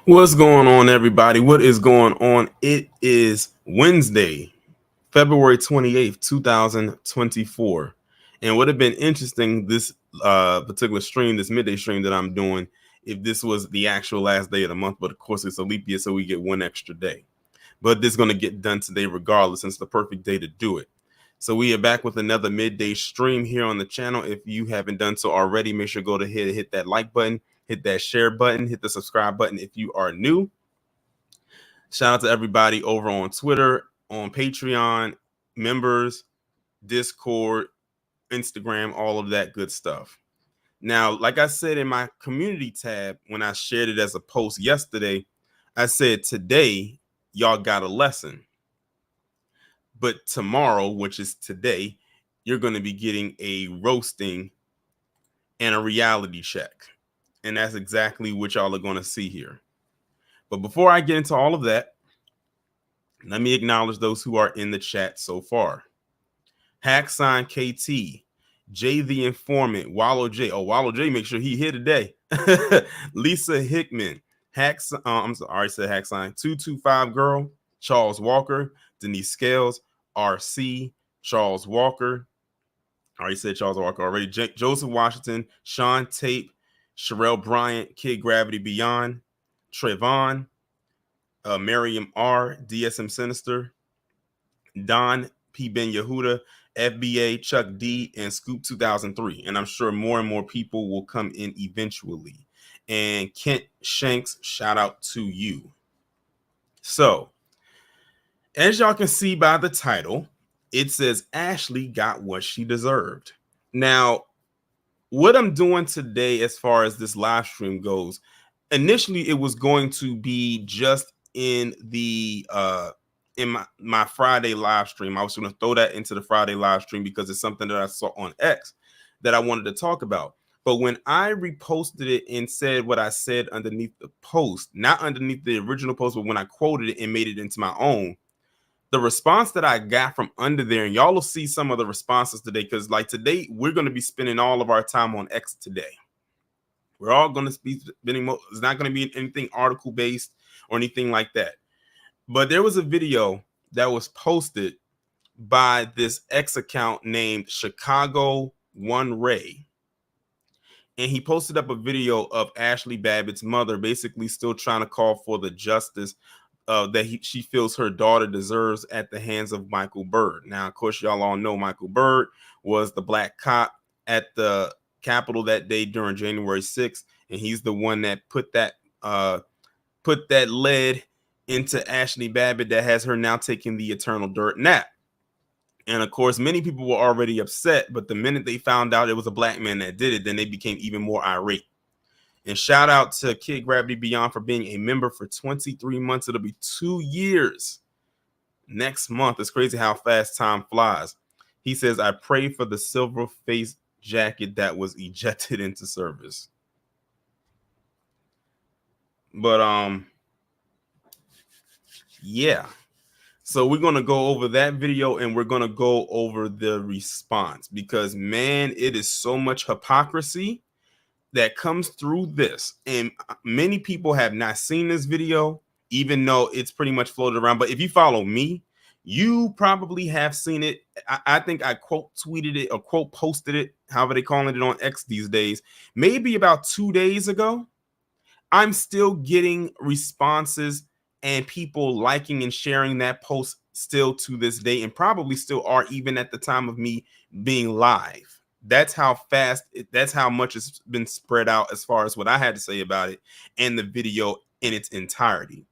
What's going on, everybody? What is going on? It is Wednesday, February 28th, 2024. And would have been interesting this particular stream, this midday stream that I'm doing, if this was the actual last day of the month. But of course, it's a leap year, so we get one extra day. But this is going to get done today regardless, and it's the perfect day to do it. So we are back with another midday stream here on the channel. If you haven't done so already, make sure to go ahead and hit that like button, hit that share button, hit the subscribe button if you are new. Shout out to everybody over on Twitter, on Patreon, members, Discord, Instagram, all of that good stuff. Now, like I said in my community tab, when I shared it as a post yesterday, I said today, y'all got a lesson. But tomorrow, which is today, you're going to be getting a roasting and a reality check. And that's exactly what y'all are going to see here. But before I get into all of that, let me acknowledge those who are in the chat so far. Hacksign KT, Jay the Informant, Wallow J. Oh, Wallow J, make sure he here today. Lisa Hickman, I'm sorry, I already said Hacksign. 225 Girl, Charles Walker, Denise Scales, RC, Charles Walker. I already said Charles Walker already. Joseph Washington, Sean Tape, Sherelle Bryant, Kid Gravity Beyond, Trayvon, Miriam R, DSM Sinister, Don P. Ben Yehuda, FBA, Chuck D, and Scoop 2003. And I'm sure more and more people will come in eventually. And Kent Shanks, shout out to you. So, as y'all can see by the title, it says Ashley got what she deserved. Now, what I'm doing today as far as this live stream goes, initially it was going to be just in the in my Friday live stream. I was going to throw that into the Friday live stream because it's something that I saw on X that I wanted to talk about. But when I reposted it and said what I said underneath the post, not underneath the original post, but when I quoted it and made it into my own, the response that I got from under there, and y'all will see some of the responses today, because like today, we're going to be spending all of our time on X today. We're all going to be spending, it's not going to be anything article based or anything like that. But there was a video that was posted by this X account named Chicago One Ray. And he posted up a video of Ashli Babbitt's mother basically still trying to call for the justice that she feels her daughter deserves at the hands of Michael Byrd. Now, of course, y'all all know Michael Byrd was the black cop at the Capitol that day during January 6th, and he's the one that put that lead into Ashli Babbit that has her now taking the eternal dirt nap. And of course, many people were already upset, but the minute they found out it was a black man that did it, then they became even more irate. And shout out to Kid Gravity Beyond for being a member for 23 months. It'll be 2 years next month. It's crazy how fast time flies. He says, I pray for the silver face jacket that was ejected into service. But yeah. So we're going to go over that video and we're going to go over the response because, man, it is so much hypocrisy that comes through this. And many people have not seen this video, even though it's pretty much floated around. But if you follow me, you probably have seen it. I think I quote tweeted it or quote posted it, however they calling it on X these days, maybe about 2 days ago. I'm still getting responses and people liking and sharing that post still to this day, and probably still are even at the time of me being live. That's how fast, that's how much it's been spread out as far as what I had to say about it and the video in its entirety.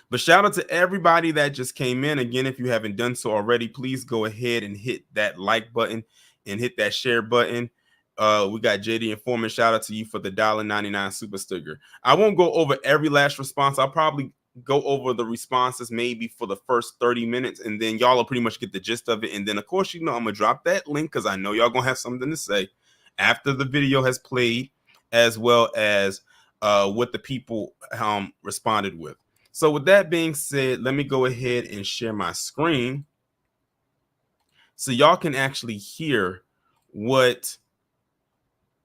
But shout out to everybody that just came in. Again, if you haven't done so already, please go ahead and hit that like button and hit that share button. We got JD Informant. Shout out to you for the $1.99 super sticker. I won't go over every last response. I'll probably go over the responses maybe for the first 30 minutes, and then y'all will pretty much get the gist of it. And then, of course, you know, I'm going to drop that link because I know y'all going to have something to say after the video has played, as well as what the people responded with. So with that being said, let me go ahead and share my screen so y'all can actually hear what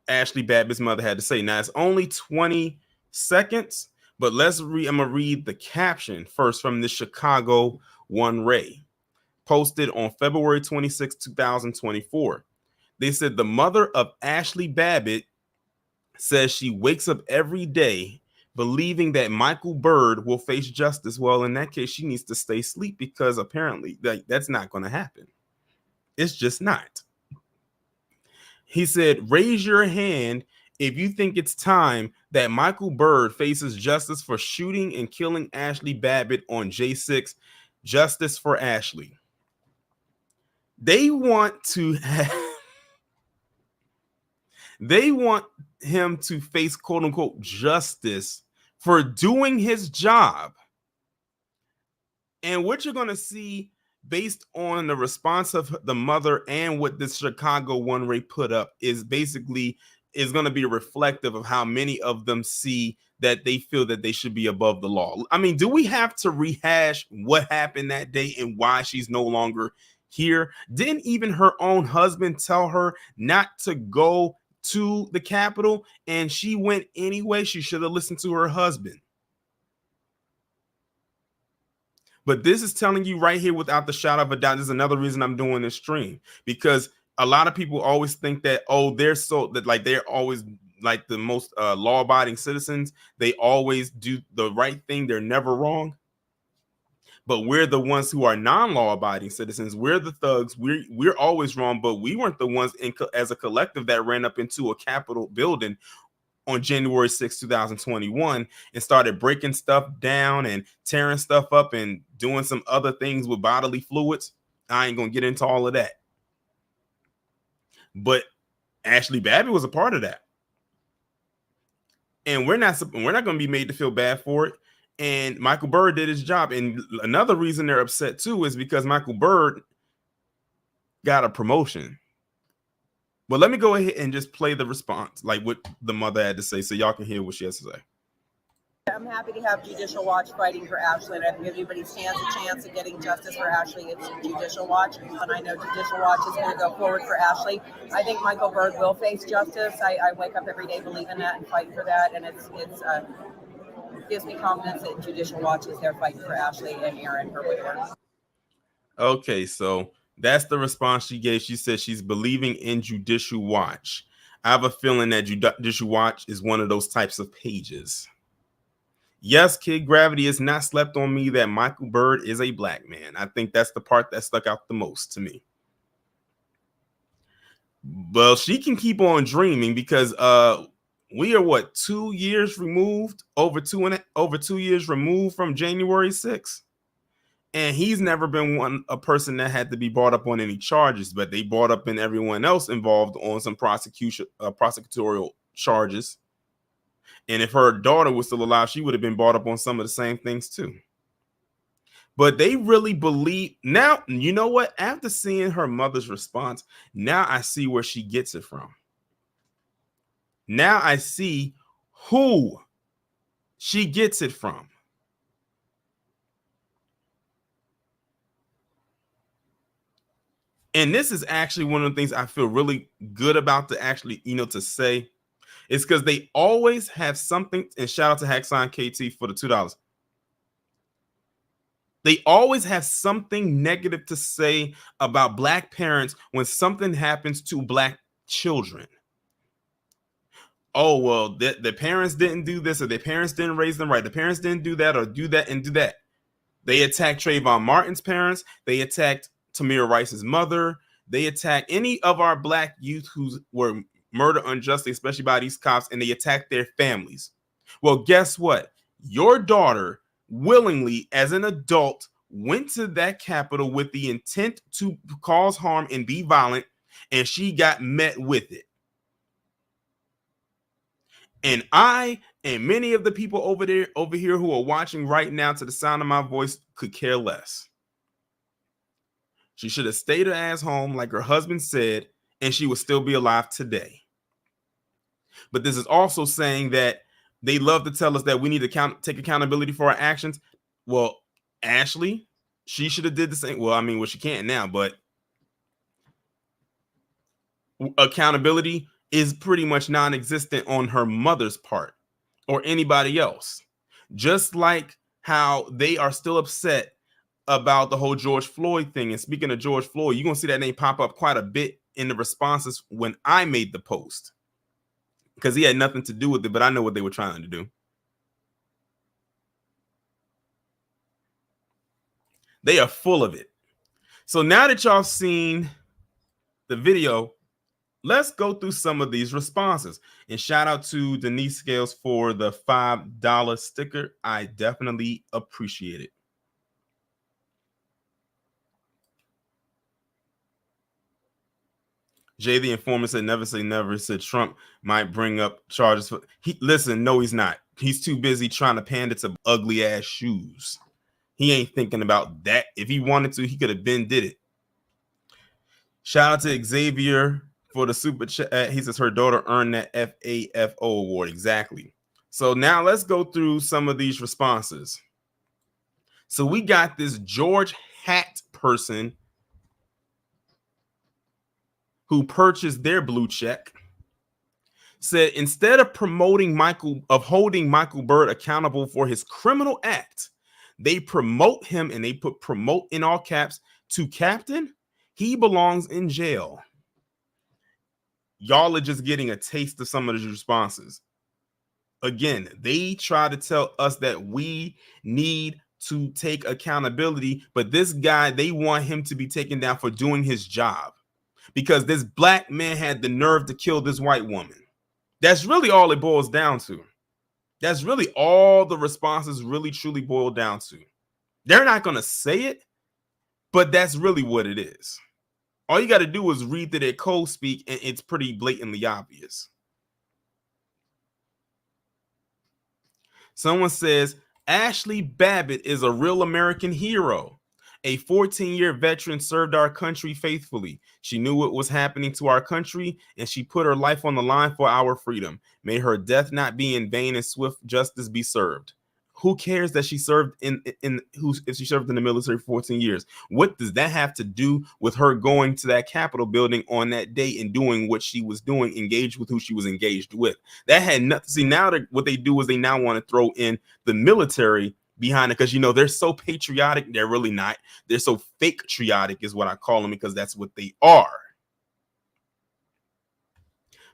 Ashli Babbitt's mother had to say. Now, it's only 20 seconds, But I'm gonna read the caption first from the Chicago One Ray, posted on February 26, 2024. They said the mother of Ashli Babbit says she wakes up every day believing that Michael Byrd will face justice. Well, in that case, she needs to stay asleep, because apparently that's not going to happen. It's just not. He said, raise your hand if you think it's time that Michael Byrd faces justice for shooting and killing Ashli Babbit on J6. Justice for Ashli. They want to have They want him to face quote unquote justice for doing his job. And what you're going to see, based on the response of the mother and what this Chicago One Ray put up, is basically is going to be reflective of how many of them see that they feel that they should be above the law. I mean, do we have to rehash what happened that day and why she's no longer here? Didn't even her own husband tell her not to go to the Capitol, and she went anyway? She should have listened to her husband. But this is telling you right here, without the shadow of a doubt, this is another reason I'm doing this stream, because a lot of people always think that, oh, they're so that like they're always like the most law-abiding citizens. They always do the right thing. They're never wrong. But we're the ones who are non-law-abiding citizens. We're the thugs. We're always wrong. But we weren't the ones as a collective that ran up into a Capitol building on January 6, 2021, and started breaking stuff down and tearing stuff up and doing some other things with bodily fluids. I ain't gonna get into all of that. But Ashli Babbit was a part of that. And we're not going to be made to feel bad for it. And Michael Byrd did his job. And another reason they're upset too is because Michael Byrd got a promotion. But let me go ahead and just play the response, like what the mother had to say, so y'all can hear what she has to say. I'm happy to have Judicial Watch fighting for Ashli, and I think everybody stands a chance of getting justice for Ashli. It's Judicial Watch, and I know Judicial Watch is going to go forward for Ashli. I think Michael Byrd will face justice. I wake up every day believing that and fighting for that, and it gives me confidence that Judicial Watch is there fighting for Ashli and Aaron, her widower. Okay, so that's the response she gave. She said she's believing in Judicial Watch. I have a feeling that Judicial Watch is one of those types of pages. Yes, Kid Gravity is not slept on me that Michael Byrd is a black man. I think that's the part that stuck out the most to me. Well, she can keep on dreaming, because we are what, 2 years removed, over 2 years removed from January 6th. And he's never been a person that had to be brought up on any charges, but they brought up in everyone else involved on some prosecutorial charges. And if her daughter was still alive, she would have been brought up on some of the same things too. But they really believe now. You know what? After seeing her mother's response, now I see where she gets it from. Now I see who she gets it from. And this is actually one of the things I feel really good about to actually, to say. It's because they always have something, and shout out to Hacksign KT for the $2. They always have something negative to say about black parents when something happens to black children. Oh, well, the parents didn't do this, or their parents didn't raise them right. The parents didn't do that, or do that and do that. They attacked Trayvon Martin's parents. They attacked Tamir Rice's mother. They attacked any of our black youth who were murdered unjustly, especially by these cops, and they attacked their families. Well, guess what? Your daughter willingly, as an adult, went to that Capitol with the intent to cause harm and be violent, and she got met with it. And I and many of the people over here who are watching right now, to the sound of my voice, could care less. She should have stayed her ass home, like her husband said, and she would still be alive today. But this is also saying that they love to tell us that we need to take accountability for our actions. Well, Ashli, she should have did the same. Well, I mean, she can't now, but accountability is pretty much non-existent on her mother's part or anybody else. Just like how they are still upset about the whole George Floyd thing. And speaking of George Floyd, you're going to see that name pop up quite a bit in the responses when I made the post, because he had nothing to do with it, but I know what they were trying to do. They are full of it. So now that y'all seen the video, let's go through some of these responses. And shout out to Denise Scales for the $5 sticker. I definitely appreciate it. Jay the informant said, never say never. Said Trump might bring up charges for listen, no, he's not. He's too busy trying to pander to ugly ass shoes. He ain't thinking about that. If he wanted to, he could have been did it. Shout out to Xavier for the super chat. He says her daughter earned that FAFO award. Exactly. So now let's go through some of these responses. So we got this George Hat person who purchased their blue check, said instead of holding Michael Byrd accountable for his criminal act, they promote him, and they put promote in all caps, to captain. He belongs in jail. Y'all are just getting a taste of some of these responses. Again, they try to tell us that we need to take accountability, but this guy, they want him to be taken down for doing his job, because this black man had the nerve to kill this white woman. That's really all it boils down to. That's really all the responses really truly boil down to. They're not going to say it, but that's really what it is. All you got to do is read through their code speak, and it's pretty blatantly obvious. Someone says, Ashli Babbit is a real American hero. A 14-year veteran served our country faithfully. She knew what was happening to our country, and she put her life on the line for our freedom. May her death not be in vain, and swift justice be served. Who cares that she served if she served in the military for 14 years? What does that have to do with her going to that Capitol building on that day and doing what she was doing, engaged with who she was engaged with? That had nothing. See, now what they do is they now want to throw in the military behind it, because they're so patriotic. They're really not. They're so fake patriotic is what I call them, because that's what they are.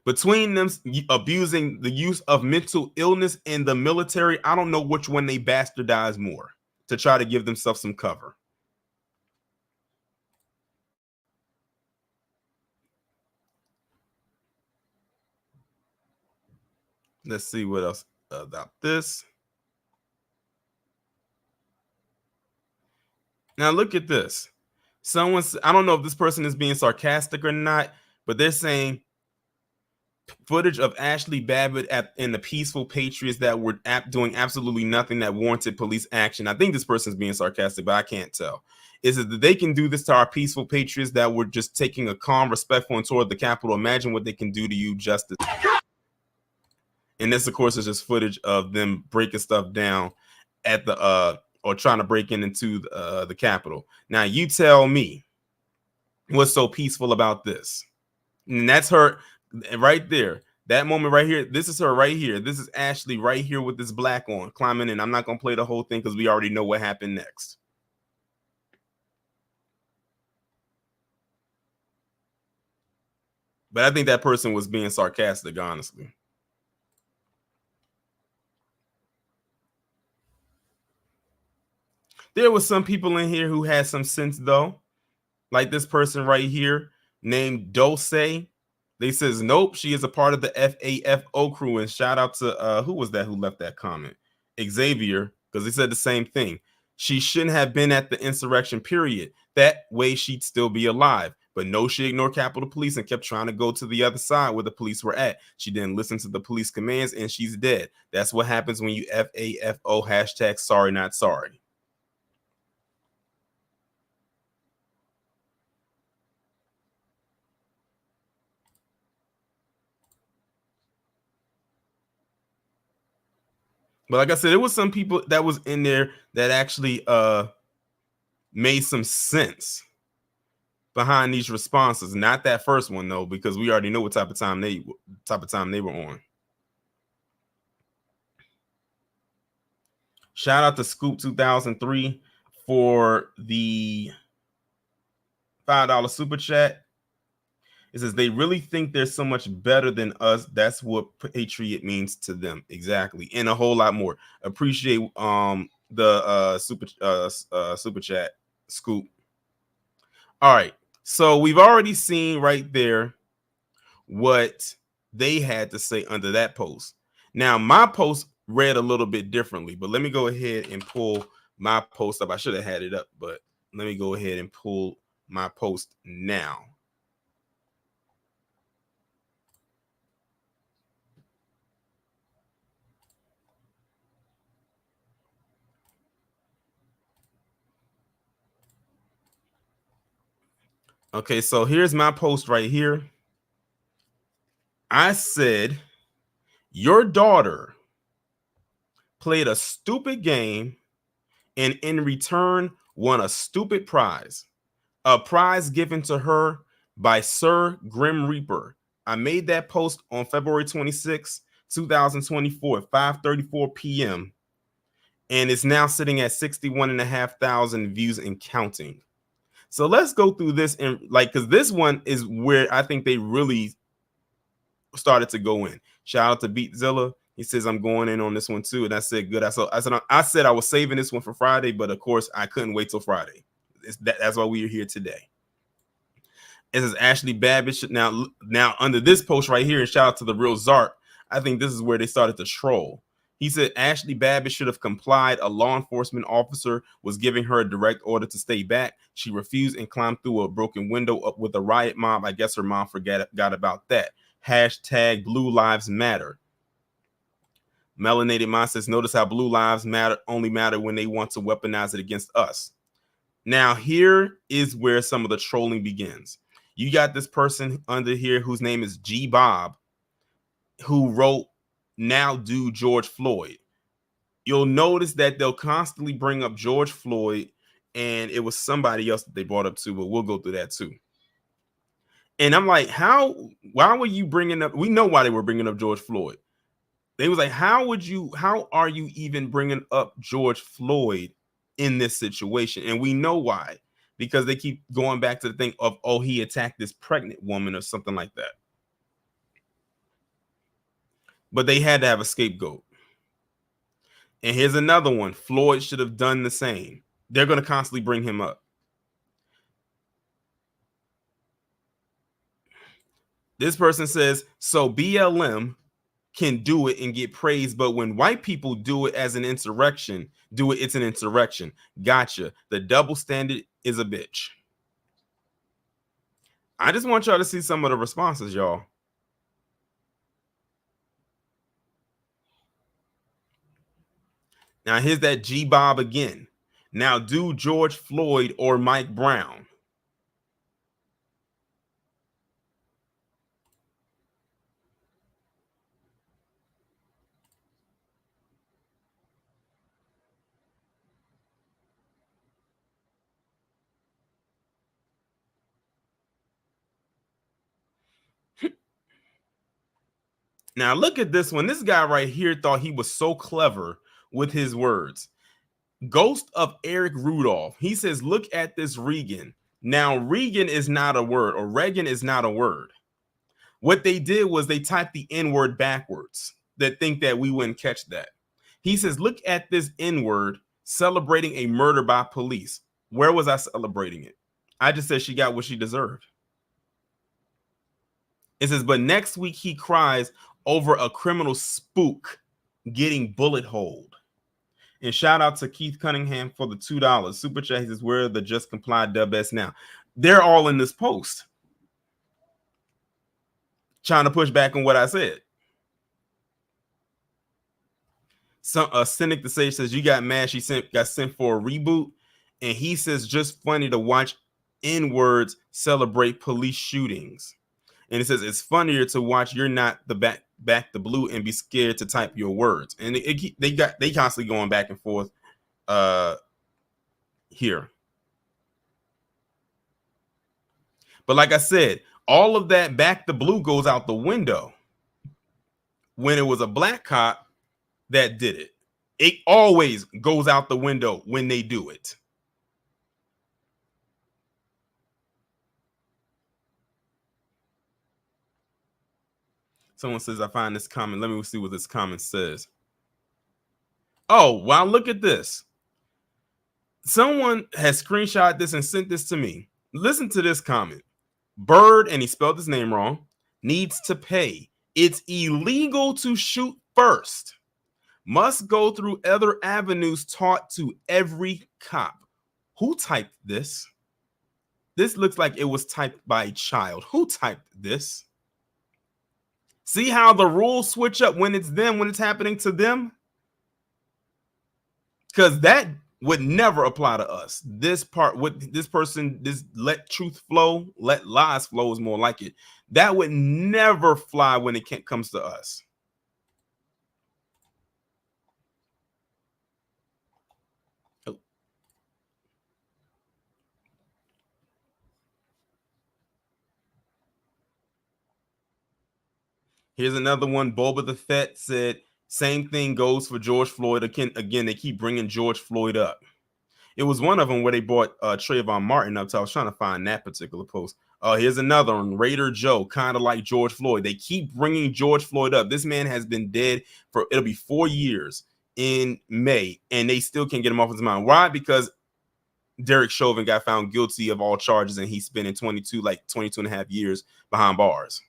Between them abusing the use of mental illness and the military, I don't know which one they bastardize more to try to give themselves some cover. Let's see what else about this. Now look at this. I don't know if this person is being sarcastic or not, but they're saying footage of Ashli Babbit and the peaceful patriots that were doing absolutely nothing that warranted police action. I think this person's being sarcastic, but I can't tell. Is it that they can do this to our peaceful patriots that were just taking a calm, respectful, and toward the Capitol? Imagine what they can do to you, justice. And this, of course, is just footage of them breaking stuff down at the or trying to break into the Capitol. Now, you tell me what's so peaceful about this. And that's her right there. That moment right here. This is her right here. This is Ashli right here with this black on climbing in. I'm not going to play the whole thing because we already know what happened next. But I think that person was being sarcastic, honestly. There was some people in here who had some sense, though. Like this person right here named Dulce. They says, nope, she is a part of the FAFO crew. And shout out to, who was that who left that comment? Xavier, because they said the same thing. She shouldn't have been at the insurrection, period. That way she'd still be alive. But no, she ignored Capitol Police and kept trying to go to the other side where the police were at. She didn't listen to the police commands, and she's dead. That's what happens when you FAFO hashtag sorry, not sorry. But like I said, there was some people that was in there that actually made some sense behind these responses. Not that first one though, because we already know what type of time they were on. Shout out to Scoop 2003 for the $5 super chat. It says they really think they're so much better than us. That's what patriot means to them. Exactly. And a whole lot more. Appreciate the super chat, Scoop. All right. So we've already seen right there what they had to say under that post. Now, my post read a little bit differently, but let me go ahead and pull my post up. I should have had it up, but let me go ahead and pull my post now. Okay, so here's my post right here. I said, your daughter played a stupid game and in return won a stupid prize. A prize given to her by Sir Grim Reaper. I made that post on February 26, 2024 at 5:34 p.m. and it's now sitting at 61,500 views and counting. So let's go through this and because this one is where I think they really started to go in. Shout out to Beatzilla. He says I'm going in on this one too, and I said good. I said I was saving this one for Friday, but of course I couldn't wait till Friday. That's why we are here today. It says Ashli Babbit. Now under this post right here, and shout out to the real Zart. I think this is where they started to troll. He said Ashli Babbit should have complied. A law enforcement officer was giving her a direct order to stay back. She refused and climbed through a broken window up with a riot mob. I guess her mom forgot about that. Hashtag Blue Lives Matter. Melanated Mind says, notice how blue lives only matter when they want to weaponize it against us. Now, here is where some of the trolling begins. You got this person under here whose name is G Bob, who wrote, now do George Floyd. You'll notice that they'll constantly bring up George Floyd, and it was somebody else that they brought up too, but we'll go through that too. And I'm like, why were you bringing up, we know why they were bringing up George Floyd. They was like, how are you even bringing up George Floyd in this situation? And we know why, because they keep going back to the thing of, oh, he attacked this pregnant woman or something like that. But they had to have a scapegoat. And here's another one. Floyd should have done the same. They're going to constantly bring him up. This person says, so BLM can do it and get praised, but when white people do it as an insurrection, it's an insurrection. Gotcha. The double standard is a bitch. I just want y'all to see some of the responses, y'all. Now here's that G Bob again. Now do George Floyd or Mike Brown. Now look at this one. This guy right here thought he was so clever with his words. Ghost of Eric Rudolph. He says, look at this Regan. Now Regan is not a word, or Reagan is not a word. What they did was they typed the N-word backwards. That think that we wouldn't catch that. He says, look at this N-word celebrating a murder by police. Where was I celebrating it? I just said she got what she deserved. It says, but next week he cries over a criminal spook getting bullet holed. And shout out to Keith Cunningham for the $2 super chat. He says, where the just complied dub s now? They're all in this post trying to push back on what I said. Cynic the Sage says, you got mad she got sent for a reboot. And he says, just funny to watch N-words celebrate police shootings. And it says, it's funnier to watch you're not the back the blue and be scared to type your words. And they constantly going back and forth here. But like I said, all of that back the blue goes out the window when it was a black cop that did it. It always goes out the window when they do it. Someone says, I find this comment. Let me see what this comment says. Oh, wow, look at this. Someone has screenshot this and sent this to me. Listen to this comment. Byrd, and he spelled his name wrong, needs to pay. It's illegal to shoot first. Must go through other avenues taught to every cop. Who typed this? This looks like it was typed by a child. Who typed this? See how the rules switch up when it's them, when it's happening to them? Because that would never apply to us. This part, what this person, this let truth flow, let lies flow is more like it. That would never fly when it comes to us. Oh. Here's another one. Boba the Fett said, same thing goes for George Floyd. Again, they keep bringing George Floyd up. It was one of them where they brought Trayvon Martin up. So I was trying to find that particular post. Here's another one. Raider Joe, kind of like George Floyd. They keep bringing George Floyd up. This man has been dead for, it'll be 4 years in May, and they still can't get him off his mind. Why? Because Derek Chauvin got found guilty of all charges, and he's spending 22 and a half years behind bars.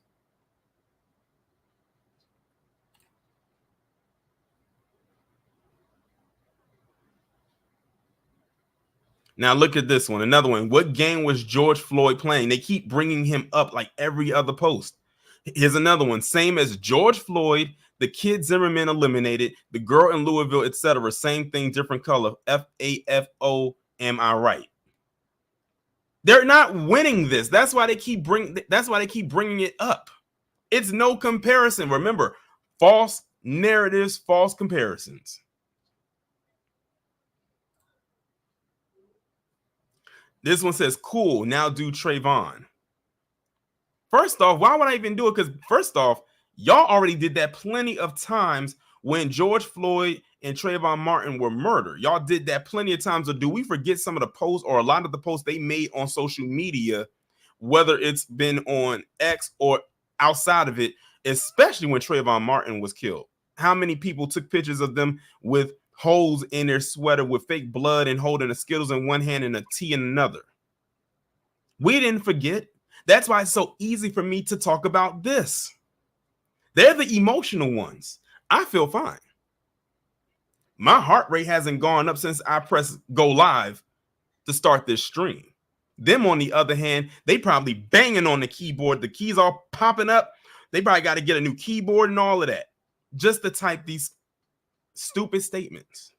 Now look at this one. Another one. What game was George Floyd playing? They keep bringing him up like every other post. Here's another one. Same as George Floyd, the kid Zimmerman eliminated, the girl in Louisville, etc. Same thing, different color. FAFO. Am I right? They're not winning this. That's why they keep bringing it up. It's no comparison. Remember, false narratives, false comparisons. This one says, cool, now do Trayvon. First off, why would I even do it? Because first off, y'all already did that plenty of times when George Floyd and Trayvon Martin were murdered. Y'all did that plenty of times. Or do we forget some of the posts or a lot of the posts they made on social media, whether it's been on X or outside of it, especially when Trayvon Martin was killed? How many people took pictures of them with holes in their sweater with fake blood and holding a Skittles in one hand and a tea in another? We didn't forget. That's why it's so easy for me to talk about this. They're the emotional ones. I feel fine. My heart rate hasn't gone up since I pressed go live to start this stream. Them, on the other hand, they probably banging on the keyboard. The keys all popping up. They probably got to get a new keyboard and all of that just to type these stupid statements.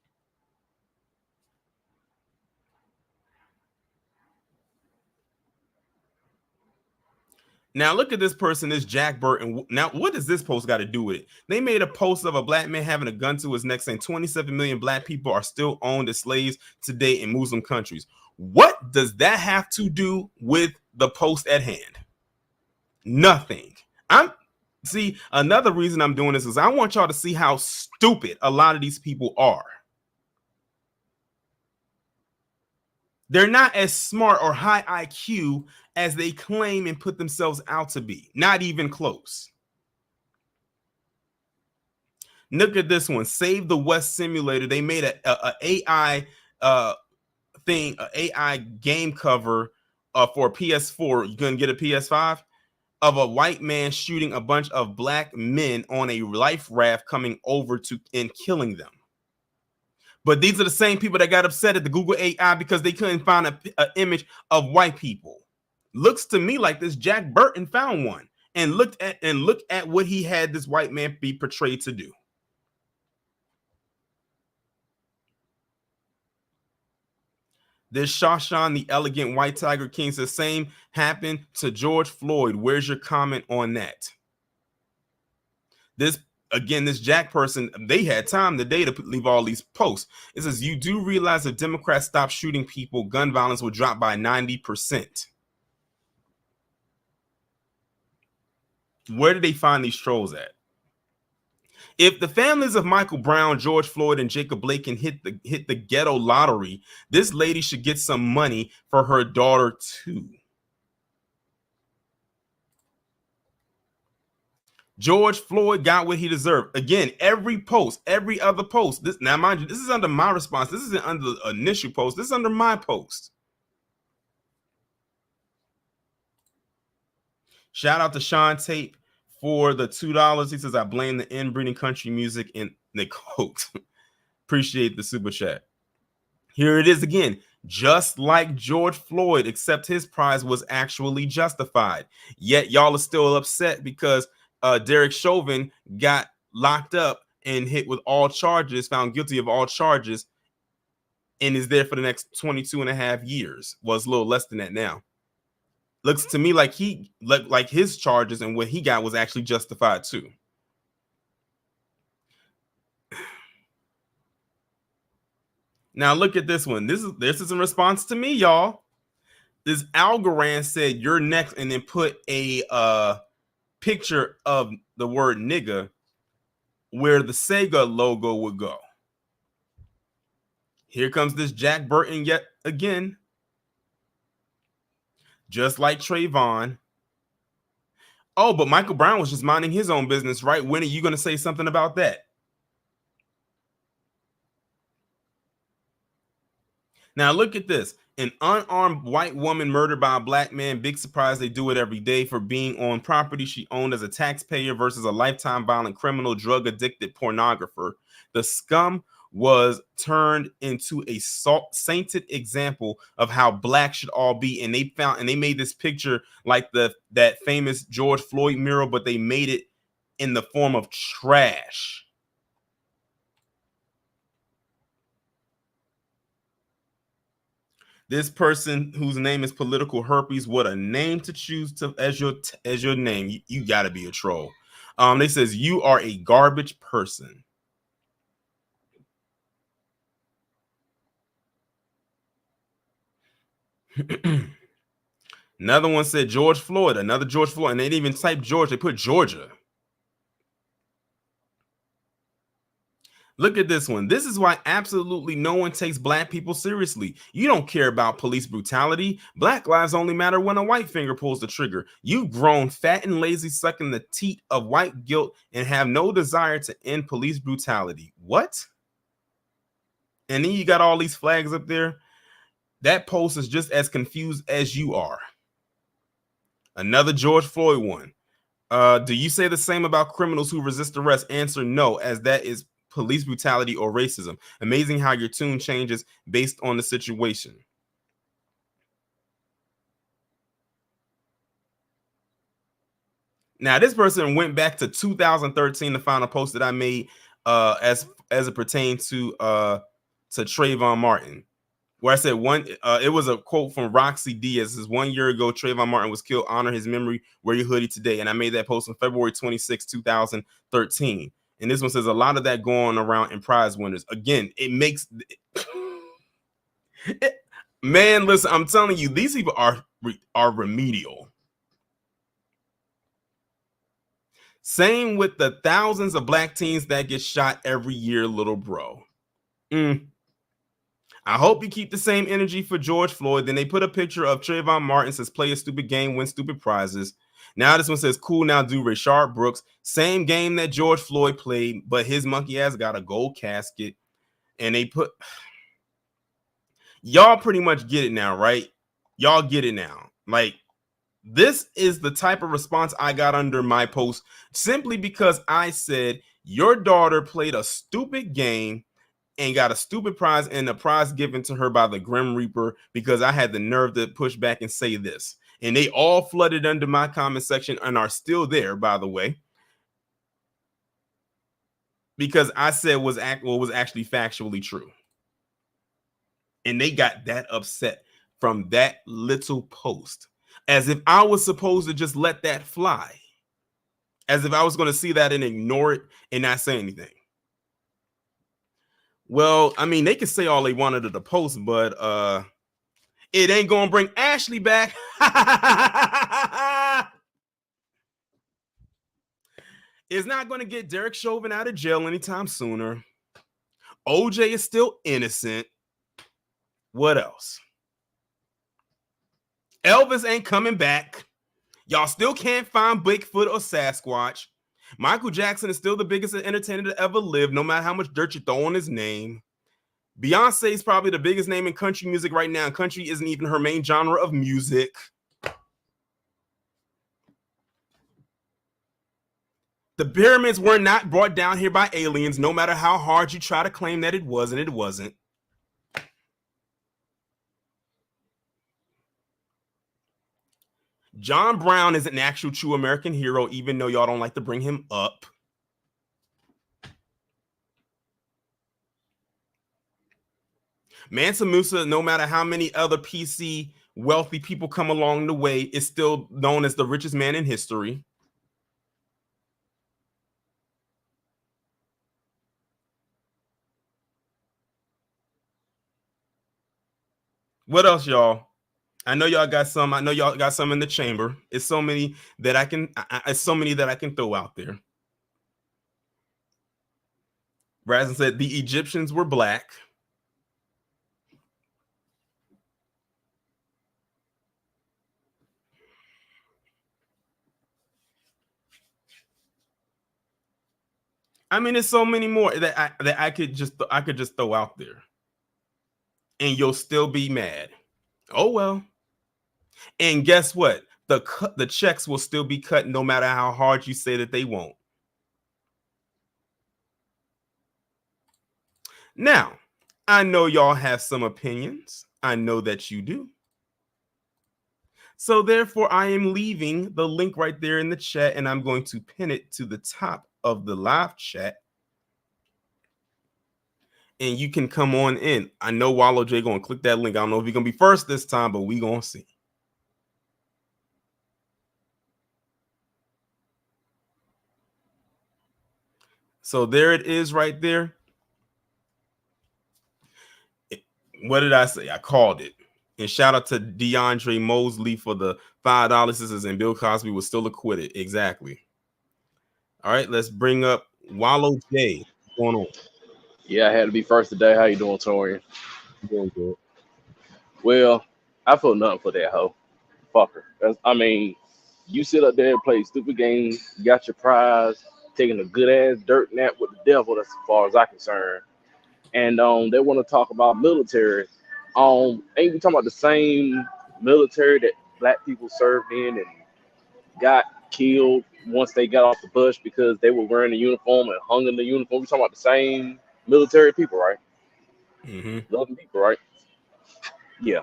Now look at this person, this Jack Burton. Now, what does this post got to do with it? They made a post of a black man having a gun to his neck saying 27 million black people are still owned as slaves today in Muslim countries. What does that have to do with the post at hand? Nothing. See, another reason I'm doing this is I want y'all to see how stupid a lot of these people are. They're not as smart or high IQ as they claim and put themselves out to be. Not even close. Look at this one. Save the West Simulator. They made a AI thing, an AI game cover for PS4. You're going to get a PS5 of a white man shooting a bunch of black men on a life raft coming over to and killing them. But these are the same people that got upset at the Google AI because they couldn't find an image of white people. Looks to me like this Jack Burton found one and looked at what he had this white man be portrayed to do. This Shawshan, the elegant white tiger king, says same happened to George Floyd. Where's your comment on that? This Jack person, they had time today to leave all these posts. It says, you do realize if Democrats stop shooting people, gun violence will drop by 90%. Where did they find these trolls at? If the families of Michael Brown, George Floyd, and Jacob Blake can hit the ghetto lottery, this lady should get some money for her daughter too. George Floyd got what he deserved. Again, every post, every other post. This, now, mind you, this is under my response. This isn't under the initial post. This is under my post. Shout out to Sean Tate for the $2. He says, I blame the inbreeding country music and the quote. Appreciate the super chat. Here it is again. Just like George Floyd, except his prize was actually justified. Yet y'all are still upset because Derek Chauvin got locked up and hit with all charges, found guilty of all charges, and is there for the next 22 and a half years. Well, it's a little less than that now. Looks to me like like his charges and what he got was actually justified too. Now look at this one. This is in response to me, y'all. This Algorand said you're next, and then put a picture of the word nigga where the Sega logo would go. Here comes this Jack Burton yet again. Just like Trayvon. Oh, but Michael Brown was just minding his own business, right? When are you going to say something about that? Now look at this. An unarmed white woman murdered by a black man. Big surprise, they do it every day for being on property she owned as a taxpayer versus a lifetime violent criminal, drug-addicted pornographer. The scum was turned into a sainted example of how black should all be. And they made this picture like that famous George Floyd mural, but they made it in the form of trash. This person whose name is Political Herpes, what a name to choose as your name. You got to be a troll. They says you are a garbage person. Another one said George Floyd, another George Floyd, and they didn't even type George, they put Georgia. Look at this one. This is why absolutely no one takes black people seriously. You don't care about police brutality. Black lives only matter when a white finger pulls the trigger. You've grown fat and lazy, sucking the teat of white guilt, and have no desire to end police brutality. What? And then you got all these flags up there. That post is just as confused as you are. Another George Floyd one. Do you say the same about criminals who resist arrest? Answer no, as that is police brutality or racism. Amazing how your tune changes based on the situation. Now, this person went back to 2013 to find a post that I made as it pertains to Trayvon Martin, where I said it was a quote from Roxy Diaz. This is 1 year ago, Trayvon Martin was killed. Honor his memory. Wear your hoodie today. And I made that post on February 26, 2013. And this one says a lot of that going around in prize winners. Again, it makes man, listen, I'm telling you, these people are remedial. Same with the thousands of black teens that get shot every year, little bro. I hope you keep the same energy for George Floyd. Then they put a picture of Trayvon Martin, says play a stupid game, win stupid prizes. Now this one says cool now do Rayshard Brooks. Same game that George Floyd played, but his monkey ass got a gold casket. And they put y'all pretty much get it now, right? Y'all get it now. Like, this is the type of response I got under my post simply because I said your daughter played a stupid game and got a stupid prize, and the prize given to her by the Grim Reaper because I had the nerve to push back and say this. And they all flooded under my comment section and are still there, by the way, because I said what was actually factually true. And they got that upset from that little post, as if I was supposed to just let that fly, as if I was going to see that and ignore it and not say anything. Well, I mean, they could say all they wanted to the post, but it ain't gonna bring Ashli back. is not going to get Derek Chauvin out of jail anytime sooner. OJ is still innocent. What else? Elvis ain't coming back. Y'all still can't find Bigfoot or Sasquatch. Michael Jackson is still the biggest entertainer to ever live, no matter how much dirt you throw on his name. Beyonce is probably the biggest name in country music right now. Country isn't even her main genre of music. The pyramids were not brought down here by aliens, no matter how hard you try to claim that it was, and it wasn't. John Brown is an actual true American hero, even though y'all don't like to bring him up. Mansa Musa, no matter how many other PC wealthy people come along the way, is still known as the richest man in history. What else, y'all? I know y'all got some. I know y'all got some in the chamber. It's so many that I can. It's so many that I can throw out there. Brazen said the Egyptians were black. I mean, there's so many more that I could just throw out there, and you'll still be mad. Oh well. And guess what? The checks will still be cut no matter how hard you say that they won't. Now, I know y'all have some opinions. I know that you do. So therefore, I am leaving the link right there in the chat, and I'm going to pin it to the top of the live chat. And you can come on in. I know Wallow J going to click that link. I don't know if you're going to be first this time, but we going to see. So there it is right there. What did I say? I called it. And shout out to DeAndre Mosley for the $5. And Bill Cosby was still acquitted. Exactly. All right, let's bring up Wallow J. What's going on? Yeah, I had to be first today. How you doing, Torian? Doing good. Well, I feel nothing for that hoe. Fuck her. I mean, you sit up there and play stupid games, you got your prize, taking a good ass dirt nap with the devil. That's as far as I'm concerned. And they want to talk about military. Ain't we talking about the same military that black people served in and got killed once they got off the bus because they were wearing the uniform and hung in the uniform? We talking about the same military people, right? Mm-hmm. Loving people, right? Yeah.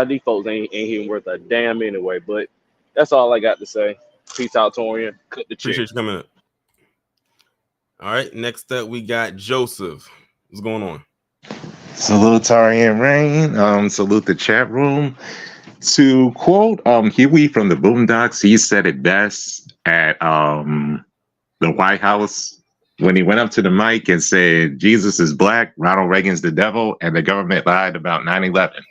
These folks ain't even worth a damn anyway, but that's all I got to say. Peace out, Torian. Cut the check. Appreciate you coming up. All right, next up we got Joseph. What's going on? Salute Tarian Rain. Salute the chat room. To quote Huey from the Boondocks, he said it best at the White House when he went up to the mic and said, Jesus is black, Ronald Reagan's the devil, and the government lied about 9/11.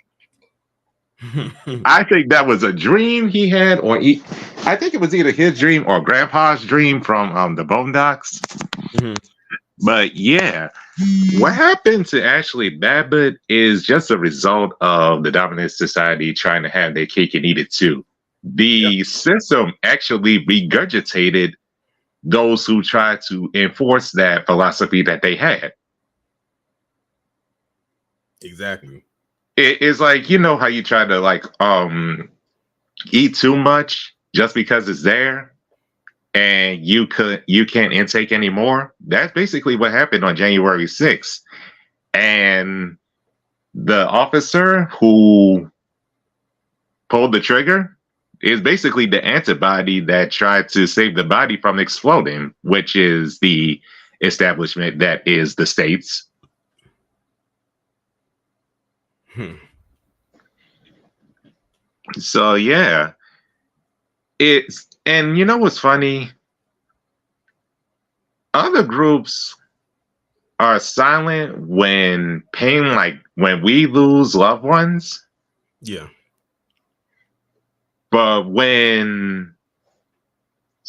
I think that was a dream he had, I think it was either his dream or Grandpa's dream from the Boondocks. Mm-hmm. But yeah, what happened to Ashli Babbit is just a result of the dominant society trying to have their cake and eat it too. The system actually regurgitated those who tried to enforce that philosophy that they had. Exactly. It's like, you know how you try to eat too much just because it's there and you can't intake anymore. That's basically what happened on January 6th. And the officer who pulled the trigger is basically the antibody that tried to save the body from exploding, which is the establishment that is the states. So yeah, and you know what's funny? Other groups are silent when when we lose loved ones. Yeah. But when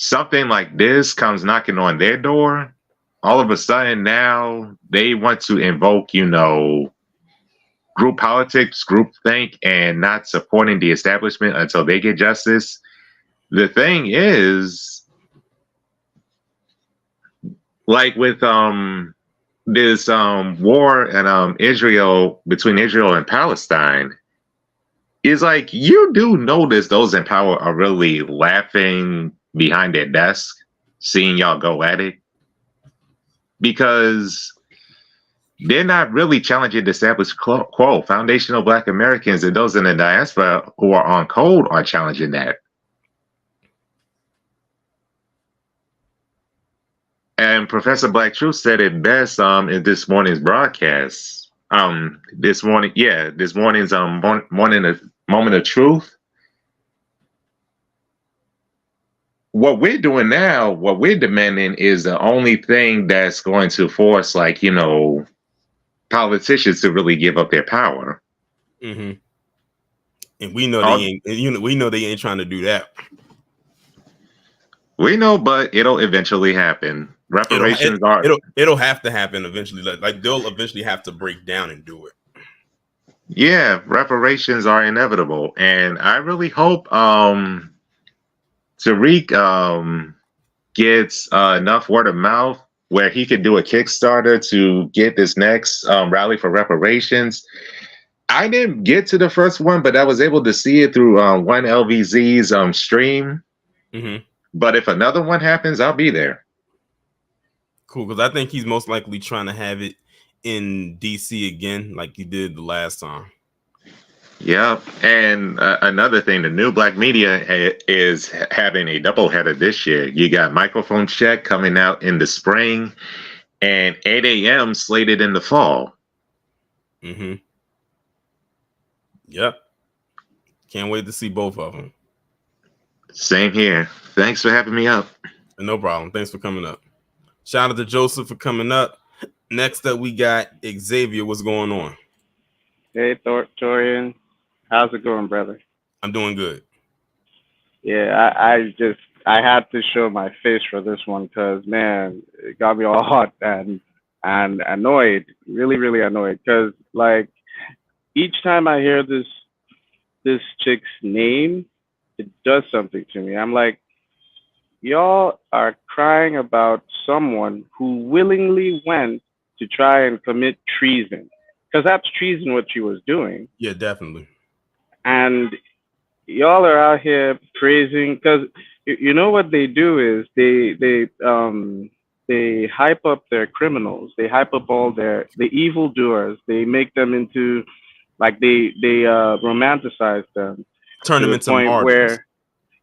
something like this comes knocking on their door, all of a sudden now they want to invoke, group politics, group think, and not supporting the establishment until they get justice. The thing is, like with this war and Israel, between Israel and Palestine, is like you do notice those in power are really laughing behind their desk, seeing y'all go at it, because they're not really challenging the established quo. Foundational Black Americans and those in the diaspora who are on code are challenging that. And Professor Black Truth said it best in this morning's broadcast. This morning's moment of truth. What we're doing now, what we're demanding, is the only thing that's going to force, politicians to really give up their power. Mm-hmm. And we know they ain't. We know they ain't trying to do that. We know, but it'll eventually happen. Reparations it'll have to happen eventually. Like they'll eventually have to break down and do it. Yeah, reparations are inevitable, and I really hope Tariq gets enough word of mouth where he could do a Kickstarter to get this next rally for reparations. I didn't get to the first one, but I was able to see it through one LVZ's stream. Mm-hmm. But if another one happens, I'll be there. Cool, because I think he's most likely trying to have it in DC again, like he did the last time. Yeah, and another thing, the new Black media is having a doubleheader this year. You got Microphone Check coming out in the spring, and 8 a.m. slated in the fall. Mm-hmm. Yep. Can't wait to see both of them. Same here. Thanks for having me up. No problem. Thanks for coming up. Shout out to Joseph for coming up. Next up, we got Xavier. What's going on? Hey, Torian. How's it going, brother? I'm doing good. Yeah, I had to show my face for this one because, man, it got me all hot and annoyed, really, really annoyed. Because, like, each time I hear this chick's name, it does something to me. I'm like, y'all are crying about someone who willingly went to try and commit treason, because that's treason what she was doing. Yeah, definitely. And y'all are out here praising, because you know what they do is they hype up their criminals, they hype up all the evildoers, they make them into, like, they romanticize them, turn them into martyrs.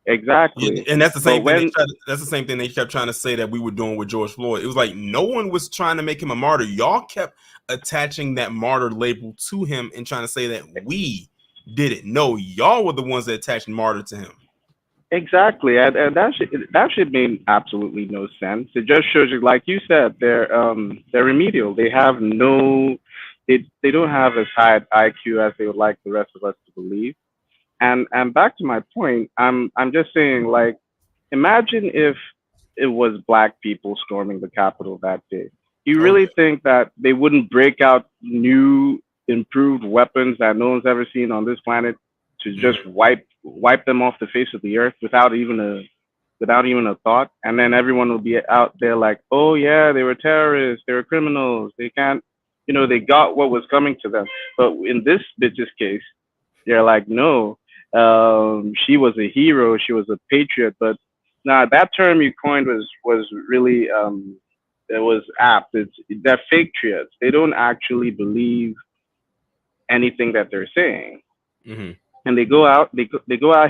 Exactly. Yeah, and that's the same thing. That's the same thing they kept trying to say that we were doing with George Floyd. It was like no one was trying to make him a martyr. Y'all kept attaching that martyr label to him and trying to say that we did it. No, y'all were the ones that attached martyr to him. Exactly, and that should make absolutely no sense. It just shows you, like you said, they're remedial. They have they don't have as high IQ as they would like the rest of us to believe. And back to my point, I'm just saying, like, imagine if it was Black people storming the Capitol that day. You really think that they wouldn't break out new, improved weapons that no one's ever seen on this planet to just wipe them off the face of the earth without even a thought? And then everyone will be out there like, oh yeah, they were terrorists, they were criminals, they can't, they got what was coming to them. But in this bitch's case, they're like, no, she was a hero, she was a patriot. But that term you coined was really it was apt. They're fake patriots. They don't actually believe anything that they're saying. Mm-hmm. And they go out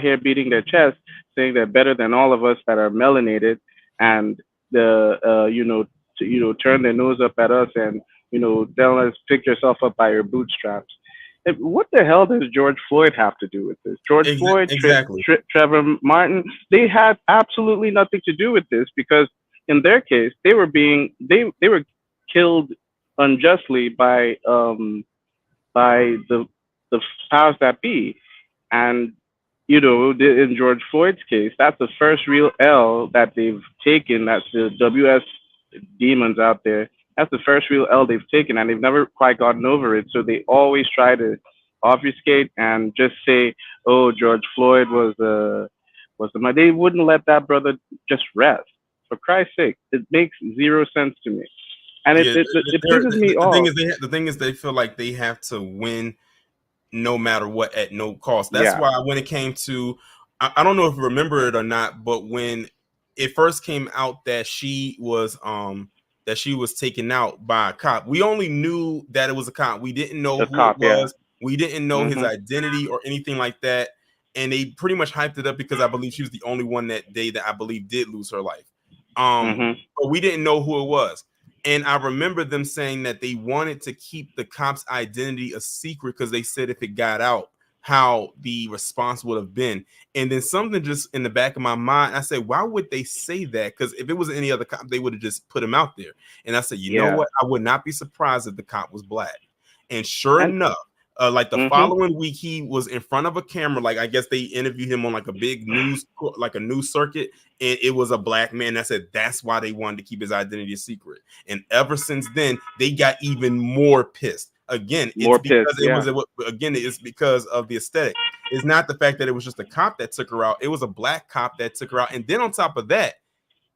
here beating their chest, saying they're better than all of us that are melanated, and turn their nose up at us and tell us, pick yourself up by your bootstraps. What the hell does George Floyd have to do with this? George Floyd, exactly. Trevor Martin, they had absolutely nothing to do with this, because in their case, they were killed unjustly by the powers that be, and in George Floyd's case, that's the first real L that they've taken. That's the WS demons out there. That's the first real L they've taken, and they've never quite gotten over it. So they always try to obfuscate and just say, "Oh, George Floyd was the man." They wouldn't let that brother just rest. For Christ's sake, it makes zero sense to me, and Yeah, it pisses me the thing off. is, the thing is, they feel like they have to win no matter what at no cost. That's Yeah, why when it came to, I don't know if you remember it or not, but when it first came out that she was taken out by a cop, we only knew that it was a cop. We didn't know the who it cop. Yeah. was. We didn't know his Mhm. identity or anything like that. And they pretty much hyped it up because I believe she was the only one that day that I believe did lose her life. Mhm. But we didn't know who it was. And I remember them saying that they wanted to keep the cop's identity a secret because they said if it got out, how the response would have been. And then something just in the back of my mind, I said, why would they say that? Because if it was any other cop, they would have just put him out there. And I said, you know Yeah. what? I would not be surprised if the cop was black. And sure And enough, like the mhm. following week, he was in front of a camera. Like I guess they interviewed him on like a big news, like a news circuit, and it was a black man. That said that's why they wanted to keep his identity a secret. And ever since then, they got even more pissed. Again, More it's pissed. because Yeah. it's because of the aesthetic. It's not the fact that it was just a cop that took her out. It was a black cop that took her out. And then on top of that,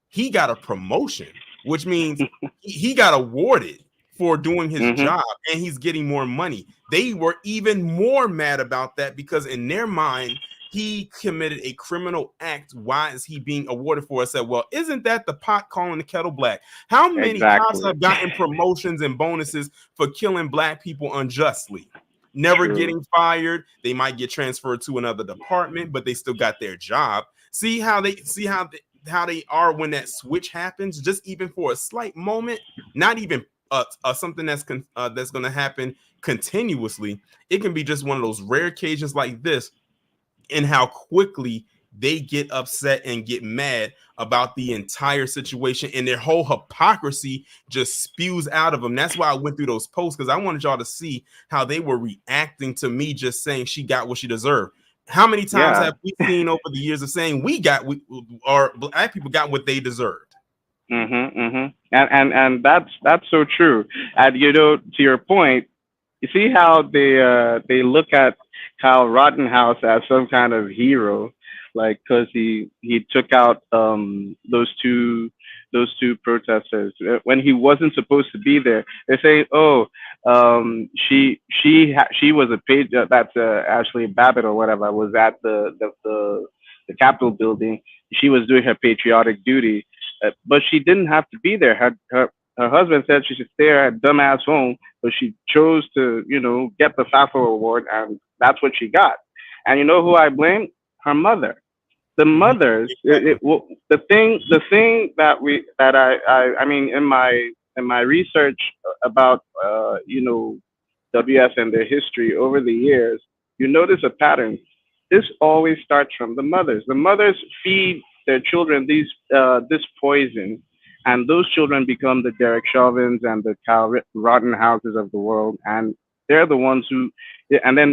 he got a promotion, which means he got awarded for doing his Mhm. job and he's getting more money. They were even more mad about that because in their mind, he committed a criminal act. Why is he being awarded for it? I said, well, isn't that the pot calling the kettle black? How many cops Exactly. have gotten promotions and bonuses for killing black people unjustly? Never True. getting fired. They might get transferred to another department, but they still got their job. See how they are when that switch happens, just even for a slight moment, not even something that's going to happen continuously. It can be just one of those rare occasions like this, and how quickly they get upset and get mad about the entire situation, and their whole hypocrisy just spews out of them. That's why I went through those posts, because I wanted y'all to see how they were reacting to me just saying she got what she deserved. How many times Yeah. have we seen over the years of saying or black people got what they deserved? Mhm. Mhm. And that's so true. And to your point, you see how they look at Kyle Rittenhouse as some kind of hero, like because he took out those two protesters when he wasn't supposed to be there. They say, oh, she was a page that's Ashli Babbit or whatever was at the Capitol building. She was doing her patriotic duty, but she didn't have to be there. Her husband said she should stay at her dumbass home, but she chose to, get the FAFO award, and that's what she got. And you know who I blame? Her mother. The Mhm. mothers. Exactly. The thing I mean, in my research about WS and their history over the years, you notice a pattern. This always starts from the mothers. The mothers feed their children this poison, and those children become the Derek Chauvins and the Kyle Rittenhouses of the world, and they're the ones who, and then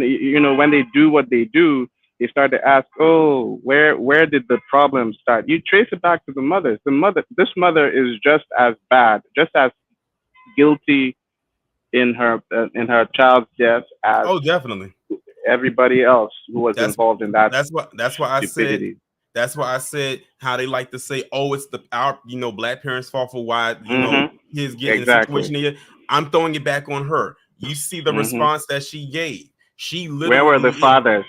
when they do what they do, they start to ask, oh, where did the problem start? You trace it back to the mothers. This mother is just as bad, just as guilty in her child's death as Oh, definitely. everybody else who was That's involved in that that's why I said stupidity. how they like to say, oh, it's our black parents' fault for why Mhm. kids get in a Exactly. situation here. I'm throwing it back on her. You see the Mhm. response that she gave. She Where were the literally fathers?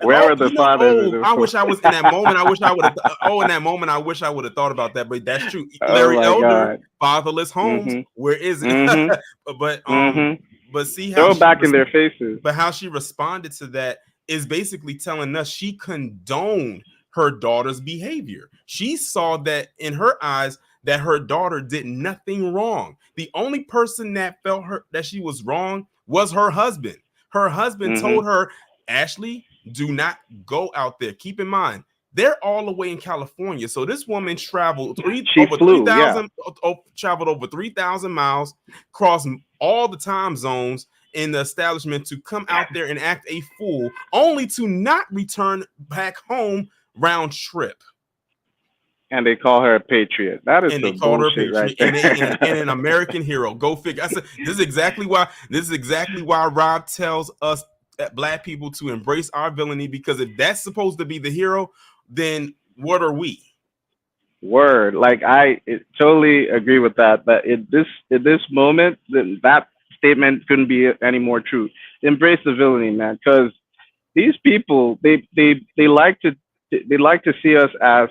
Where were the fathers? I wish I was in that moment. I wish I would have. In that moment, I wish I would have thought about that. But that's true. Oh Larry my Elder, God. fatherless homes. Mhm. Where is it? Mhm. but Mhm. see how Throw it back in their faces. but how she responded to that is basically telling us she condoned her daughter's behavior. She saw that in her eyes that her daughter did nothing wrong. The only person that felt that she was wrong was her husband. Her husband Mhm. told her, Ashli, do not go out there. Keep in mind, they're all the way in California. So this woman traveled She flew. Yeah. traveled over 3,000 miles, crossed all the time zones, in the establishment to come out there and act a fool, only to not return back home round trip. And they call her a patriot. That is And they some called her a bullshit right patriot there. and an American hero. Go figure. I said this is exactly why Rob tells us that Black people to embrace our villainy, because if that's supposed to be the hero, then what are we? Word. Like I totally agree with that. But in this moment, that statement couldn't be any more true. Embrace the villainy, man, because these people they like to see us as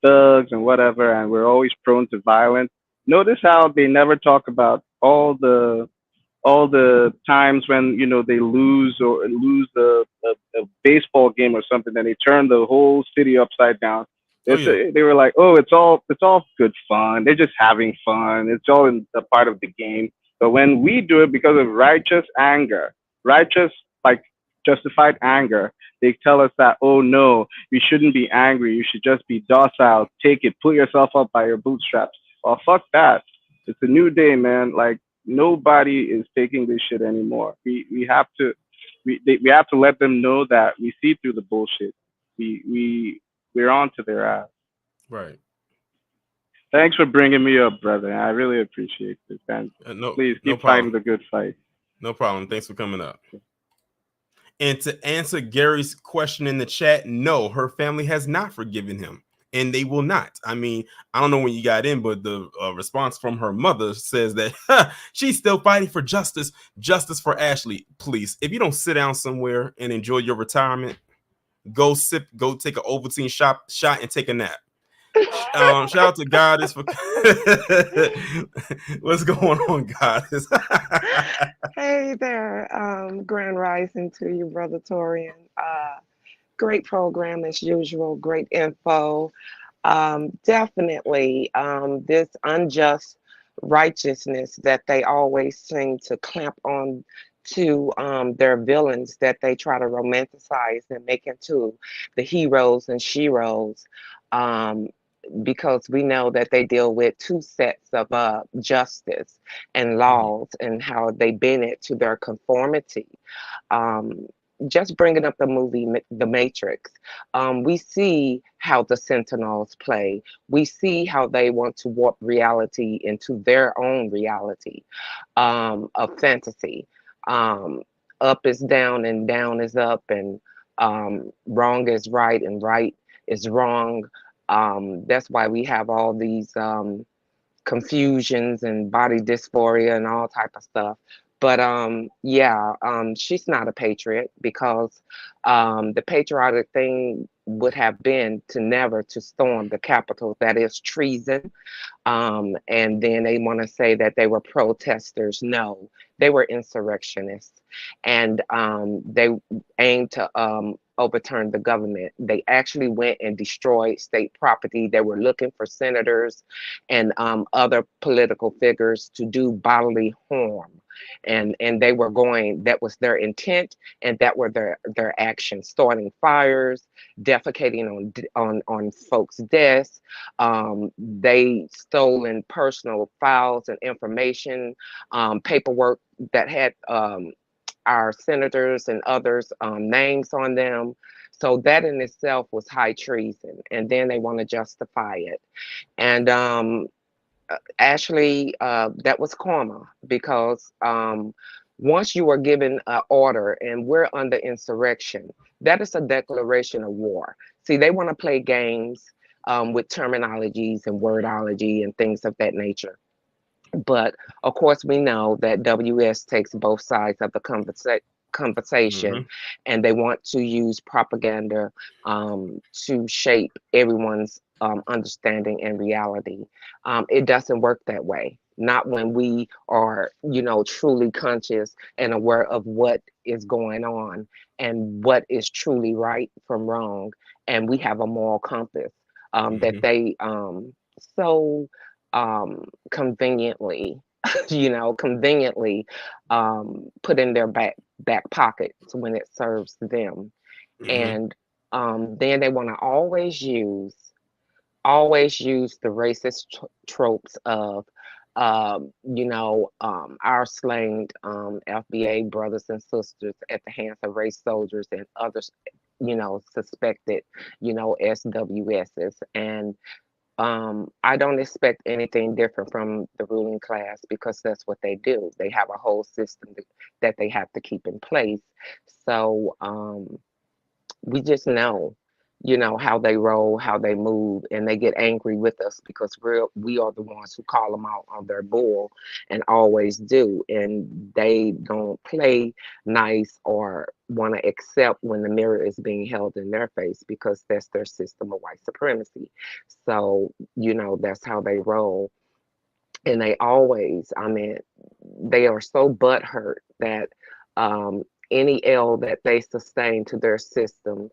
thugs and whatever, and we're always prone to violence. Notice how they never talk about all the times when they lose a baseball game or something, and they turn the whole city upside down. Oh yeah. They were like, oh, it's all good fun. They're just having fun. It's all in a part of the game. But when we do it because of righteous anger, righteous like justified anger, they tell us that, oh no, you shouldn't be angry. You should just be docile. Take it. Pull yourself up by your bootstraps. Well, fuck that. It's a new day, man. Like nobody is taking this shit anymore. We have to we have to let them know that we see through the bullshit. We're on to their ass. Right. Thanks for bringing me up, brother. I really appreciate this. And please No keep problem. fighting the good fight. No problem. Thanks for coming up. And to answer Gary's question in the chat, no, her family has not forgiven him, and they will not. I mean, I don't know when you got in, but the response from her mother says that she's still fighting for justice for Ashli. Please, if you don't sit down somewhere and enjoy your retirement, go take an Ovaltine shot and take a nap. Shout out to Goddess for what's going on, Goddess. Hey there, Grand Rising to you, Brother Torian. Great program as usual, great info. Definitely, this unjust righteousness that they always seem to clamp on to their villains that they try to romanticize and make into the heroes and sheroes. Because we know that they deal with two sets of justice and laws and how they bend it to their conformity. Just bringing up the movie The Matrix, we see how the Sentinels play. We see how they want to warp reality into their own reality of fantasy. Up is down and down is up, and wrong is right and right is wrong. That's why we have all these confusions and body dysphoria and all type of stuff. But she's not a patriot, because the patriotic thing would have been to never to storm the Capitol. That is treason. And then they want to say that they were protesters. No, they were insurrectionists, and they aimed to overturn the government. They actually went and destroyed state property. They were looking for senators and other political figures to do bodily harm. And they were going, that was their intent, and that were their actions, starting fires, defecating on folks' desks. They stolen personal files and information, paperwork that had our senators and others' names on them. So that in itself was high treason. And then they want to justify it. And Ashli, that was karma, because once you are given an order and we're under insurrection, that is a declaration of war. See, they want to play games with terminologies and wordology and things of that nature. But of course, we know that WS takes both sides of the conversation, and they want to use propaganda to shape everyone's understanding and reality. It doesn't work that way. Not when we are, truly conscious and aware of what is going on and what is truly right from wrong. And we have a moral compass that they so conveniently put in their back pockets when it serves them. And then they want to always use the racist tropes of our slain FBA brothers and sisters at the hands of race soldiers and others, suspected, SWSs. And I don't expect anything different from the ruling class because that's what they do. They have a whole system that they have to keep in place. So we just know, how they roll, how they move, and they get angry with us because we are the ones who call them out on their bull and always do. And they don't play nice or want to accept when the mirror is being held in their face because that's their system of white supremacy. So, that's how they roll. And they always, they are so butthurt that any L that they sustain to their system,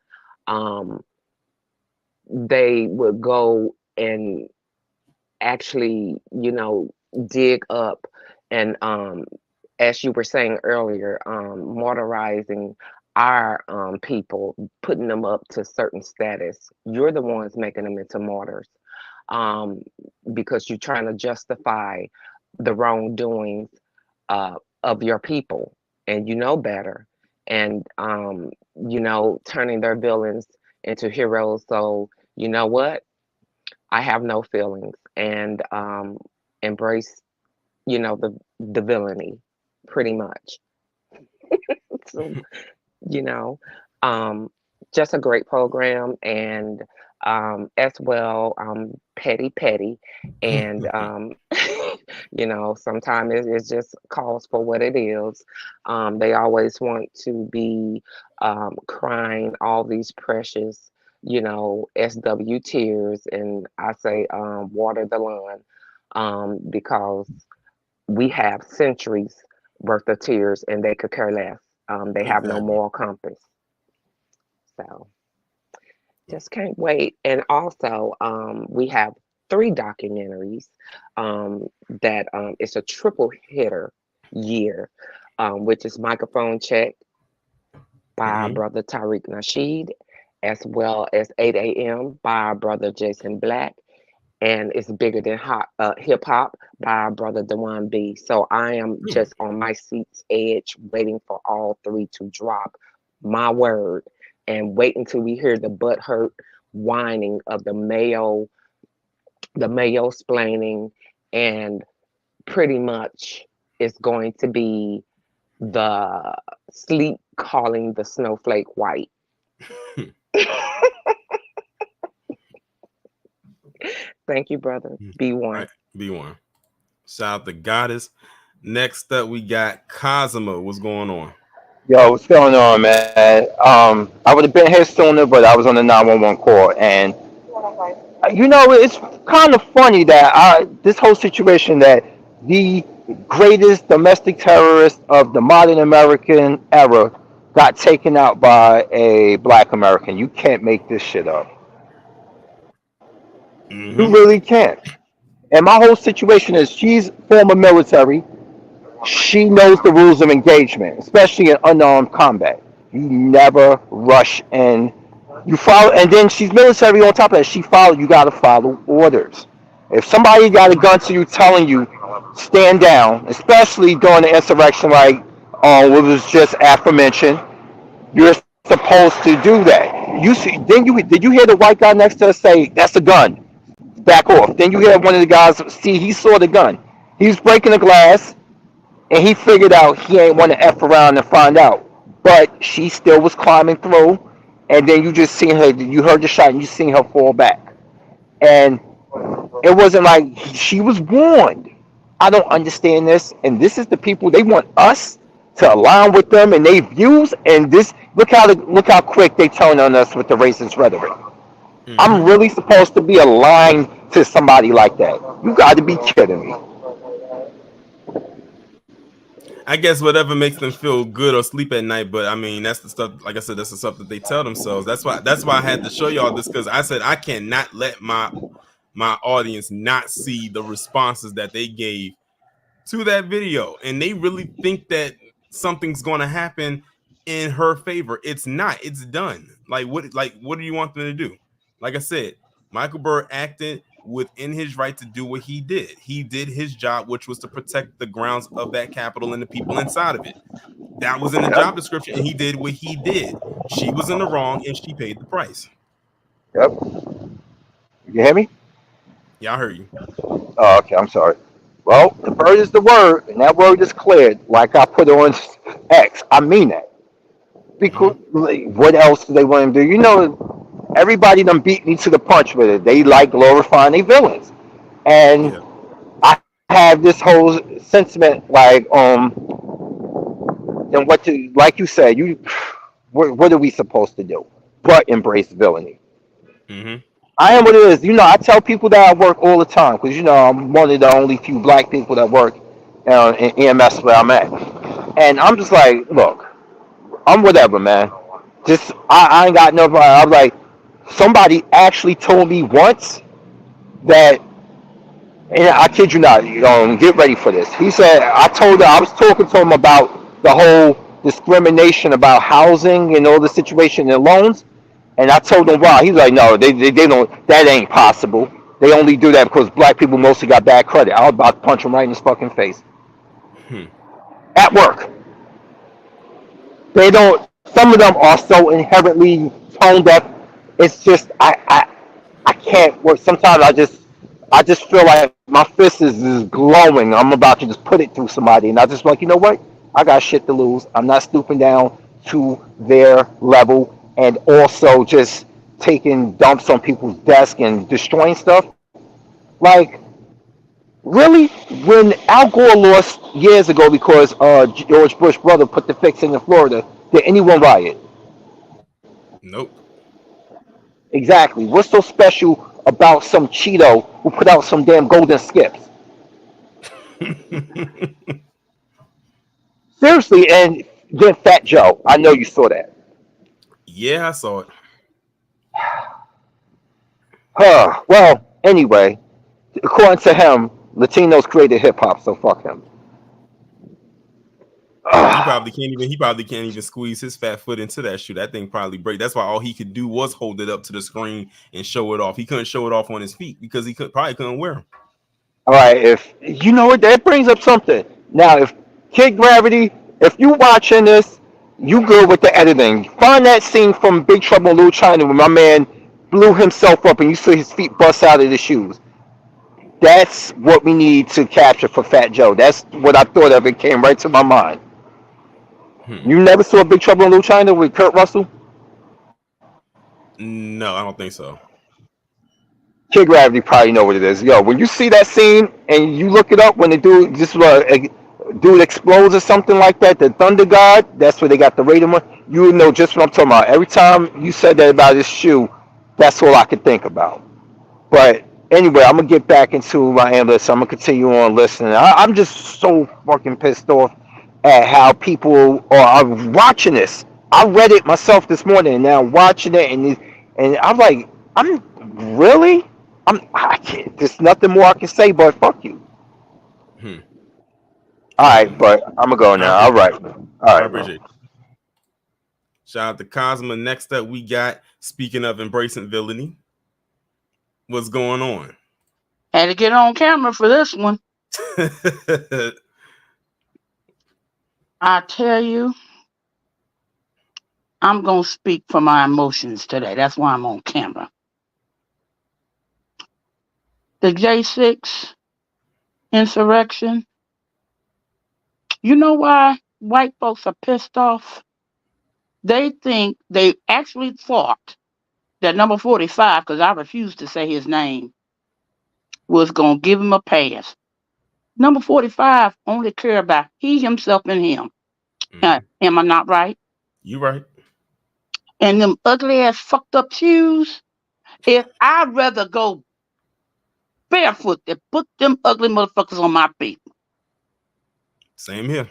they would go and actually, dig up and, as you were saying earlier, martyrizing our people, putting them up to certain status. You're the ones making them into martyrs because you're trying to justify the wrongdoings of your people, and you know better, and turning their villains into heroes. So you know what? I have no feelings and embrace, the villainy, pretty much. So, you know, just a great program, and as well, petty, and sometimes it just calls for what it is. They always want to be crying all these precious, SW tears, and I say water the lawn, because we have centuries worth of tears and they could care less. They have no moral compass. So just can't wait. And also, we have 3 documentaries that it's a triple hitter year, which is Microphone Check by our brother Tariq Nasheed, as well as 8 a.m. by our brother Jason Black, and it's bigger than hip hop by our brother Dewan B. So I am just on my seat's edge, waiting for all 3 to drop. My word, and wait until we hear the butthurt whining of the Mayo splaining, and pretty much it's going to be the sleep calling the snowflake white. Thank you, brother. B1. Right. B1. Shout out to Goddess. Next up, we got Cosmo. What's going on? Yo, what's going on, man? I would have been here sooner, but I was on the 911 call, and it's kind of funny that this whole situation, that the greatest domestic terrorist of the modern American era got taken out by a black American. You can't make this shit up. You really can't. And my whole situation is, she's former military. She knows the rules of engagement, especially in unarmed combat. You never rush in. You follow, and then she's military on top of that. She follow. You got to follow orders. If somebody got a gun to you, telling you stand down, especially during the insurrection, like what was just aforementioned, you're supposed to do that. You see? Then did you hear the white guy next to us say, "That's a gun. Back off." Then you hear one of the guys, see, he saw the gun. He was breaking the glass, and he figured out he ain't want to F around and find out. But she still was climbing through, and then you just seen her, you heard the shot, and you seen her fall back. And it wasn't like she was warned. I don't understand this, and this is the people, they want us to align with them and their views, and this, look how quick they turn on us with the racist rhetoric. I'm really supposed to be aligned to somebody like that? You got to be kidding me. I guess whatever makes them feel good or sleep at night, but I mean, that's the stuff, like I said, that's the stuff that they tell themselves. That's why I had to show y'all this, because I said I cannot let my audience not see the responses that they gave to that video, and they really think that something's going to happen in her favor. It's not. It's done. Like what do you want them to do? Like I said, Michael Byrd acted within his right to do what he did. He did his job, which was to protect the grounds of that Capitol and the people inside of it. That was in the job description, and he did what he did. She was in the wrong, and she paid the price. Yep. You hear me? Yeah, I heard you. Oh, okay, I'm sorry. Well, the bird is the word, and that word is cleared. Like I put on X, I mean that. Because what else do they want to do? You know, everybody done beat me to the punch with it. They like glorifying their villains, and Yeah. I have this whole sentiment like, then what to, like you said, what are we supposed to do but embrace villainy? Mm-hmm. I am what it is. You know, I tell people that I work all the time because, you know, I'm one of the only few black people that work in EMS where I'm at. And I'm just like, look, I'm whatever, man. Just, I ain't got no, I'm like, somebody actually told me once that, and I kid you not, get ready for this. He said, I was talking to him about the whole discrimination about housing and all the situation and loans. And I told him why. He's like, no, they don't, that ain't possible. They only do that because black people mostly got bad credit. I was about to punch him right in his fucking face. At work. They don't, some of them are so inherently tone deaf. It's just, I can't work. Sometimes I just feel like my fist is glowing. I'm about to just put it through somebody. And I just like, you know what? I got shit to lose. I'm not stooping down to their level and also just taking dumps on people's desk and destroying stuff. Like, really? When Al Gore lost years ago because George Bush's brother put the fix in Florida, did anyone riot? Nope. Exactly. What's so special about some Cheeto who put out some damn golden skips? Seriously, and then Fat Joe. I know you saw that. Yeah, I saw it. Well, anyway, according to him, Latinos created hip hop, so fuck him. He probably can't even squeeze his fat foot into that shoe. That thing probably break. That's why all he could do was hold it up to the screen and show it off. He couldn't show it off on his feet because he probably couldn't wear them. All right, if you know what, that brings up something. Now, if Kid Gravity, if you watching this, you good with the editing. Find that scene from Big Trouble in Little China where my man blew himself up and you see his feet bust out of the shoes. That's what we need to capture for Fat Joe. That's what I thought of. It came right to my mind. You never saw Big Trouble in Little China with Kurt Russell? No, I don't think so. Kid Gravity probably know what it is. Yo, when you see that scene and you look it up when the dude dude explodes or something like that, the Thunder God, that's where they got the rating on. You would know just what I'm talking about. Every time you said that about his shoe, that's all I could think about. But anyway, I'm gonna get back into my analyst. I'm gonna continue on listening. I'm just so fucking pissed off at how people are watching this. I read it myself this morning, and now watching it, and I'm like, I'm really, I can't. There's nothing more I can say, but fuck you. All right, but I'm gonna go now. All right, I appreciate it. Shout out to Cosma. Next up, we got, speaking of embracing villainy, what's going on? Had to get on camera for this one. I tell you, I'm going to speak for my emotions today. That's why I'm on camera. The J6 insurrection. You know why white folks are pissed off? They think they actually thought that number 45, because I refuse to say his name, was going to give him a pass. Number 45 only care about he, himself, and him. Am I not right? You right. And them ugly ass fucked up shoes. If I'd rather go barefoot than put them ugly motherfuckers on my feet. Same here.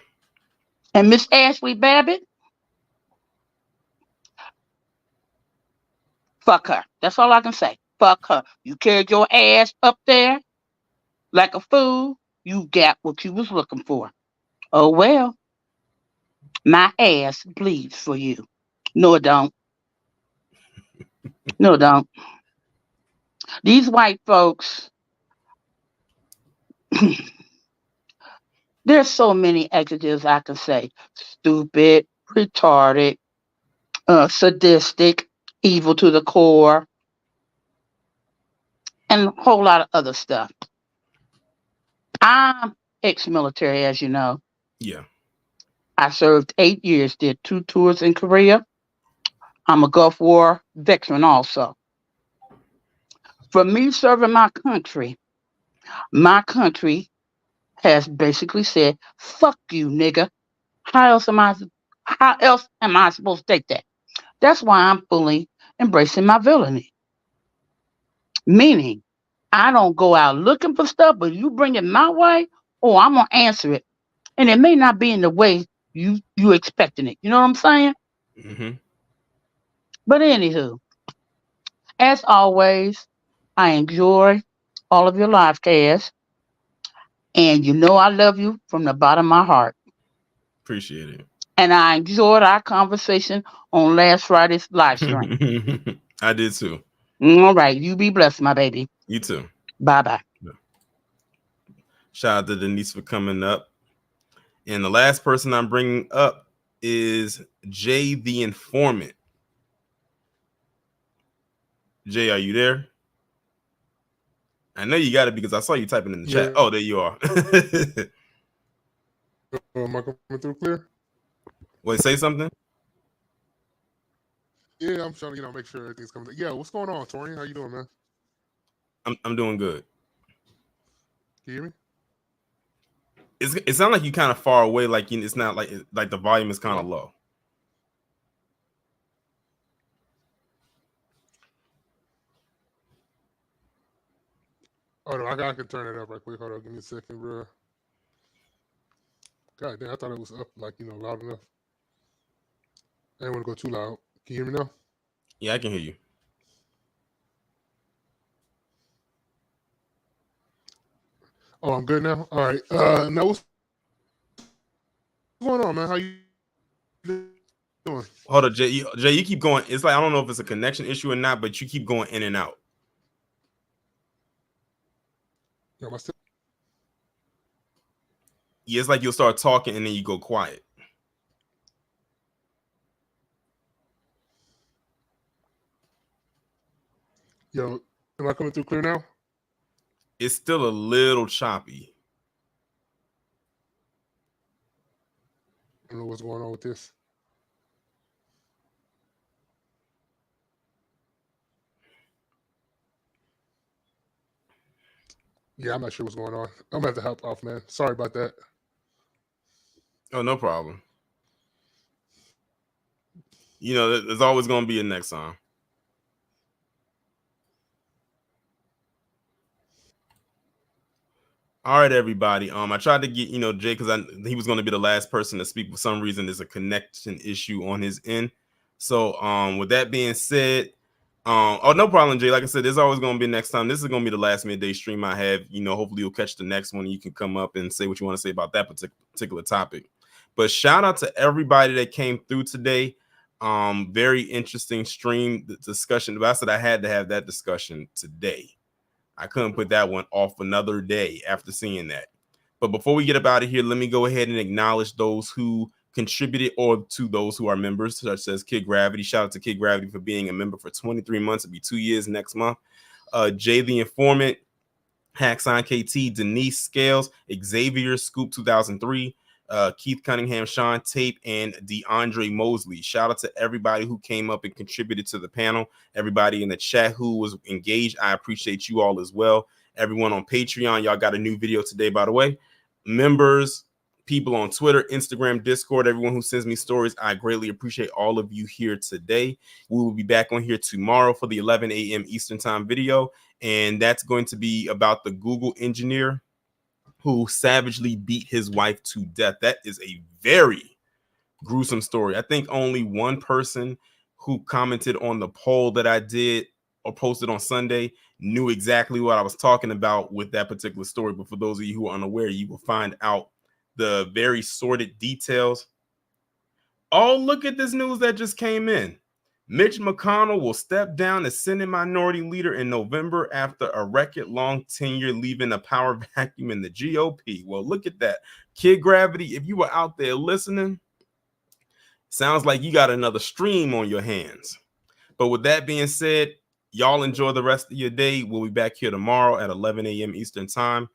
And Miss Ashli Babbit, fuck her. That's all I can say. Fuck her. You carried your ass up there like a fool. You got what you was looking for. Oh well. My ass bleeds for you. No, it don't. No, it don't. These white folks, there's so many adjectives I can say. Stupid, retarded, sadistic, evil to the core, and a whole lot of other stuff. I'm ex-military, as you know. Yeah. I served 8 years, did 2 tours in Korea. I'm a Gulf War veteran also. For me serving my country has basically said, fuck you, nigga. How else am I supposed to take that? That's why I'm fully embracing my villainy. Meaning, I don't go out looking for stuff, but you bring it my way, oh, I'm gonna answer it. And it may not be in the way you expecting it. You know what I'm saying? Mm-hmm. But anywho, as always, I enjoy all of your live casts. And you know I love you from the bottom of my heart. Appreciate it. And I enjoyed our conversation on last Friday's live stream. I did too. All right. You be blessed, my baby. You too. Bye-bye. Shout out to Denise for coming up. And the last person I'm bringing up is Jay the Informant. Jay, are you there? I know you got it because I saw you typing in the chat. Oh, there you are. Am I coming through clear? Wait, say something? Yeah, I'm trying to make sure everything's coming through. Yeah, what's going on, Torian? How you doing, man? I'm doing good. Can you hear me? It sounds like you kind of far away, like it's not like the volume is kind of low. Oh no, I can turn it up right quick. Hold on, give me a second, bro. God damn, I thought it was up, loud enough. I didn't want to go too loud. Can you hear me now? Yeah, I can hear you. Oh, I'm good now. All right. Now what's going on, man? How you doing? Hold on, Jay. You keep going. It's like I don't know if it's a connection issue or not, but you keep going in and out. Yo, am I still? Yeah, it's like you'll start talking and then you go quiet. Yo, am I coming through clear now? It's still a little choppy. I don't know what's going on with this. Yeah, I'm not sure what's going on. I'm gonna have to hop off, man. Sorry about that. Oh, no problem. You know, there's always going to be a next time. All right, everybody. I tried to get, Jay, because he was going to be the last person to speak. For some reason, there's a connection issue on his end. So, with that being said, oh, no problem, Jay. Like I said, there's always going to be next time. This is going to be the last midday stream I have. Hopefully you'll catch the next one and you can come up and say what you want to say about that particular topic. But shout out to everybody that came through today. Very interesting stream discussion. I said I had to have that discussion today. I couldn't put that one off another day after seeing that. But before we get up out of here, let me go ahead and acknowledge those who contributed or to those who are members, such as Kid Gravity. Shout out to Kid Gravity for being a member for 23 months. It'll be 2 years next month. Jay the Informant, Haxon KT, Denise Scales, Xavier Scoop 2003, Keith Cunningham, Sean Tape, and DeAndre Mosley. Shout out to everybody who came up and contributed to the panel. Everybody in the chat who was engaged, I appreciate you all as well. Everyone on Patreon, y'all got a new video today, by the way. Members, people on Twitter, Instagram, Discord, everyone who sends me stories, I greatly appreciate all of you here today. We will be back on here tomorrow for the 11 a.m. Eastern Time video, and that's going to be about the Google engineer who savagely beat his wife to death. That is a very gruesome story. I think only one person who commented on the poll that I did or posted on Sunday knew exactly what I was talking about with that particular story. But for those of you who are unaware, you will find out the very sordid details. Oh, look at this news that just came in. Mitch McConnell will step down as Senate Minority Leader in November after a record-long tenure, leaving a power vacuum in the GOP. Well, look at that. Kid Gravity, if you were out there listening, sounds like you got another stream on your hands. But with that being said, y'all enjoy the rest of your day. We'll be back here tomorrow at 11 a.m. Eastern Time.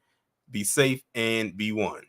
Be safe and be one.